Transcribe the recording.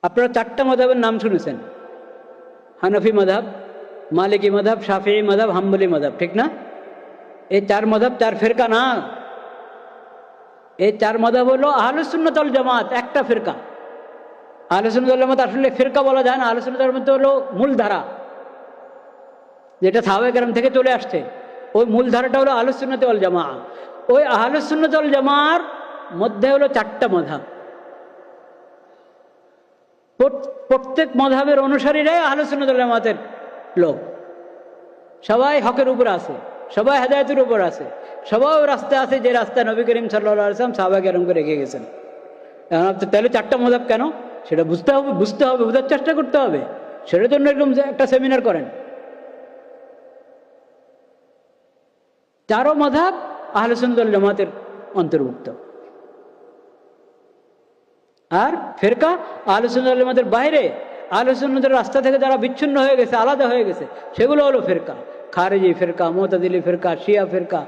আপনারা চারটা মাযহাবের নাম শুনেছেন, হানাফি মাযহাব, মালিকি মাযহাব, শাফিঈ মাযহাব, হাম্বলি মাযহাব, ঠিক না? এই চার মাযহাব চার ফিরকা না। এই চার মাযহাব হলো আহলুস সুন্নাত ওয়াল জামাত, একটা ফিরকা। আহলুস সুন্নাত ওয়াল জামাত আসলে ফিরকা বলা যায় না, আহলুস সুন্নাত ওয়াল জামাত হলো মূলধারা, যেটা সাহাবায়ে কেরাম থেকে চলে আসছে। ওই মূলধারাটা হলো আহলুস সুন্নাত ওয়াল জামাত। ওই আহলুস সুন্নাত ওয়াল জামার মধ্যে হলো চারটা মাযহাব। প্রত্যেক মাযহাবের অনুসারীরাই আহলুস সুন্নাত ওয়াল জামাতের লোক। সবাই হকের উপর আছে, সবাই হেদায়েতের উপর আছে, সবাই রাস্তায় আছে যে রাস্তায় নবী করিম সাল্লাল্লাহু আলাইহি ওয়াসাল্লাম সাহাবায়ে কেরামকে রেখে গেছেন। তাহলে চারটা মাযহাব কেন সেটা বুঝতে হবে, বোঝার চেষ্টা করতে হবে। সেটার জন্য একদম একটা সেমিনার করেন। চারো মাযহাব আহলে সুন্নাত ওয়াল জামাতের অন্তর্ভুক্ত। আর ফিরকা আহলে সুন্নাত ওয়াল জামাতের বাইরে, আহলে সুন্নাতের রাস্তা থেকে যারা বিচ্ছিন্ন হয়ে গেছে, আলাদা হয়ে গেছে, সেগুলো হলো ফিরকা। খারেজি ফিরকা, মুতাজিলি ফিরকা, শিয়া ফিরকা।